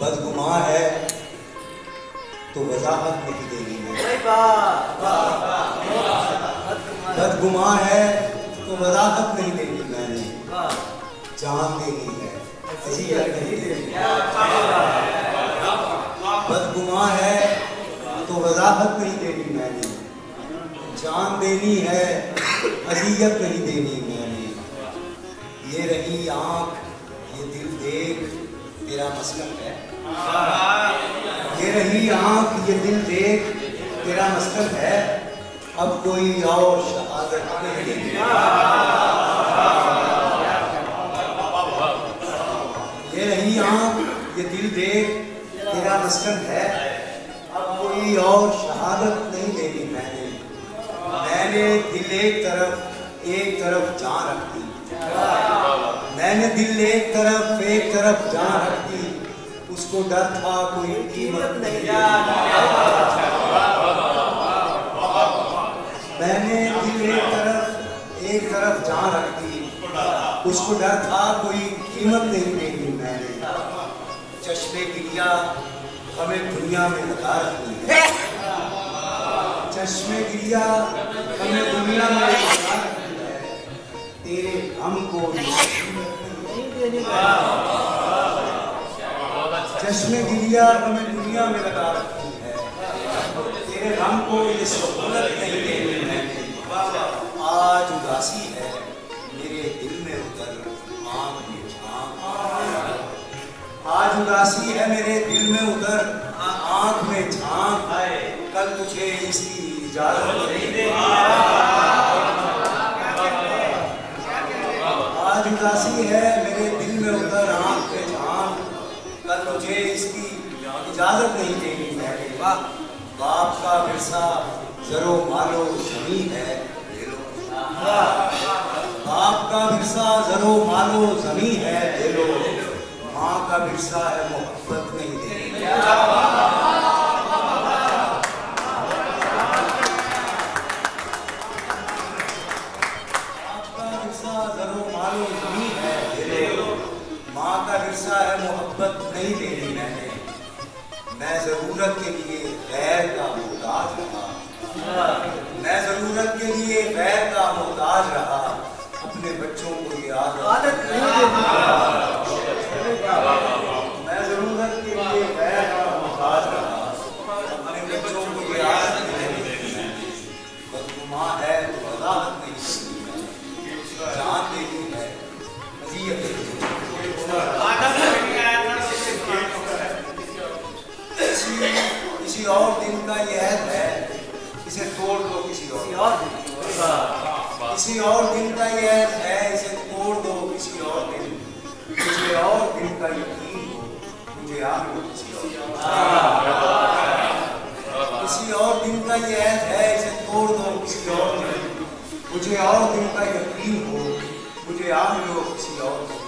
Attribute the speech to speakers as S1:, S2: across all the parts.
S1: बदगुमा है तो वजाहत नहीं देनी है। बदगुमा है तो वजाहत नहीं देनी मैंने, जान देनी है अज़ियत नहीं देनी। बदगुमा है तो वजाहत नहीं देनी मैंने, जान देनी है अज़ियत नहीं देनी मैंने। ये रही आँख ये दिल देख तेरा मसलन है, ये रही आँख ये दिल देख तेरा मसलन है, अब कोई और शहादत नहीं। ये रही आँख ये दिल देख तेरा मसलन है, अब कोई और शहादत नहीं देनी मैंने। मैंने दिल एक तरफ जान रख दी, मैंने दिल एक तरफ जान रख दी, उसको डर था कोई कीमत नहीं। मैंने दिल एक तरफ जान रख दी, उसको डर था कोई कीमत नहीं देनी मैंने। चश्मे गिरिया हमें दुनिया में लगा रखी है, चश्मे गिरिया हमें दुनिया में लगा रखी है, तेरे हमको चश्मे गिरिया हमें दुनिया में लगा रखी है, तेरे हमको ये सहूलत नहीं देनी मैंने। आज उदासी है मेरे दिल में उतर आँख में झांक, आज उदासी है मेरे दिल में उतर आँख में झांक, कल तुझे इसकी इजाजत नहीं देनी। आज उदासी है मेरे दिल में उतर आँख में झांक, कल तुझे इसकी इजाजत नहीं देनी मैंने। बाप का विरसा जरो मालो ज़मीं है, बाप का विरसा जरो मालो ज़मीं है दे लो, माँ का विरसा है मोहब्बत नहीं देनी। बाप का विरसा जरो मालो ज़मीं है दे लो, माँ का विरसा है मोहब्बत नहीं देनी मैंने। मैं ज़रूरत के लिए गैर का मोहताज रहा, मैं ज़रूरत के लिए गैर का मोहताज रहा, अपने बच्चों को ये आदत नहीं देनी। मैं ज़रूरत के लिए गैर का मोहताज रहा, अपने बच्चों को ये आदत नहीं देनी। बदगुमा है तो वजाहत नहीं देनी, जान देनी है अज़ियत नहीं देनी। किसी और दिन का ये अहद है, इसे तोड़ दो किसी और दिन। किसी और दिन का ये अहद है, इसे तोड़ दो किसी और दिन। किसी और दिन का यकीन हो मुझे आने दो किसी और। किसी और दिन का ये अहद है, इसे तोड़ दो किसी और दिन। मुझे और दिन का यकीन हो मुझे आने दो किसी और दिन।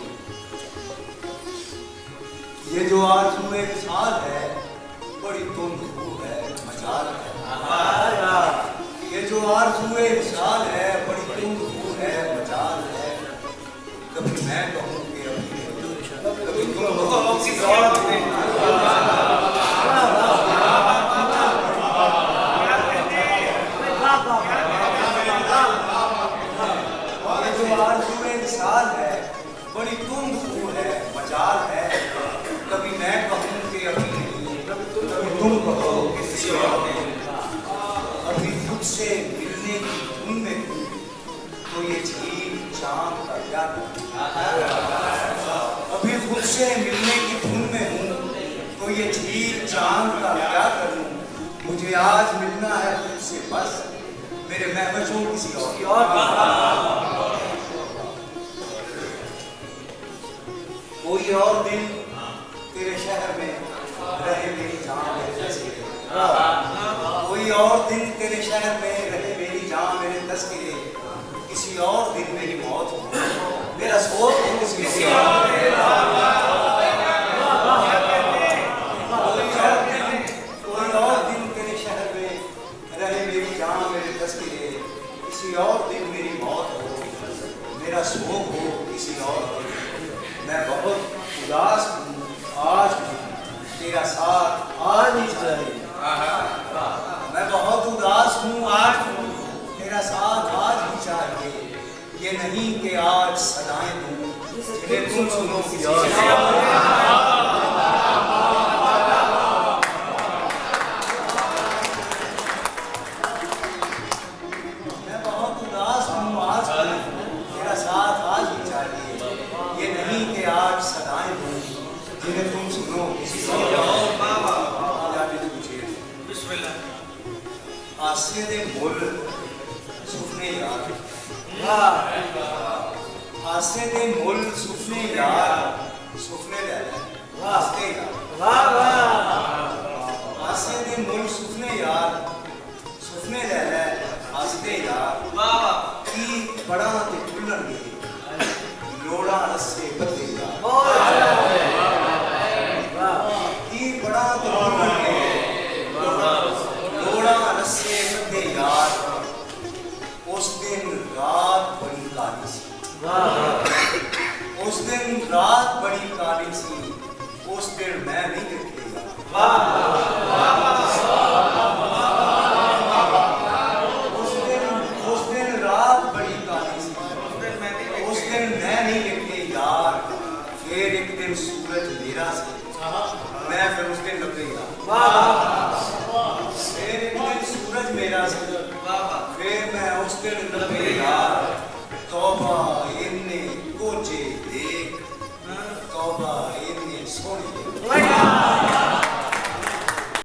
S1: ये जो आरज़ू विशाल है बड़ी तुंद है मजाल है, ये जो आरज़ू विशाल है बड़ी तुंद है मजाल है। कभी मैं कहूँ कि कभी तुम कहो किसी और ने। ये जो आरज़ू विशाल है बड़ी तुंद है मजाल है, कभी मैं कहूँ कि अभी तुम कहो किसी और ने। अभी खुद से मिलने की धुन में हूँ तो ये झील चांद का क्या करूं। अभी खुद से मिलने की धुन में हूँ तो ये झील चांद का क्या करूं। मुझे आज मिलना है खुद से बस, मेरे महबूबों किसी और। कोई और दिन तेरे शहर में रहे मेरी जान मेरे तस्करे, कोई और दिन तेरे शहर में रहे मेरी जान मेरे तस्करे। किसी और दिन मेरी मौत हो मेरा सोच हो किसी और। कोई और दिन तेरे शहर में रहे मेरी जान मेरे तस्करे। किसी और दिन मेरी मौत हो मेरा शोक हो किसी और। मैं बहुत उदास हूँ आज भी तेरा साथ आज ही चाहिए। मैं बहुत उदास हूँ आज, तेरा साथ आज ही चाहिए। ये नहीं कि आज सदाएं दूँ जिन्हें तुम सुनो किसी से। मैं बहुत उदास हूँ आज, तेरा साथ आज ही चाहिए। ये नहीं कि आज सदाएं दूँ जिन्हें तुम सुनो किसी से। आसिया दे मुल सुफने यार, आसिया दे मुल सुफने यार, सुफने ले आस्ते यार, आसिया दे मुल सुफने यार, सुफने ले आस्ते यार। की बड़ा ते खुलन गए लोड़ा रस्से बदले यार, की बड़ा ते खुलन गए लोड़ा रस्से बदले यार। उस दिन रात बड़ी काली सी, उस दिन रात बड़ी काली सी, उस दिन मैं नहीं देखिएगा। उस दिन रात बड़ी काली सी, उस दिन मैं नहीं देखते यार। फिर एक दिन सूरज मेरा से, मैं फिर उस दिन लगेगा। फिर एक दिन सूरज मेरा से, फिर मैं उस दिन लगेगा।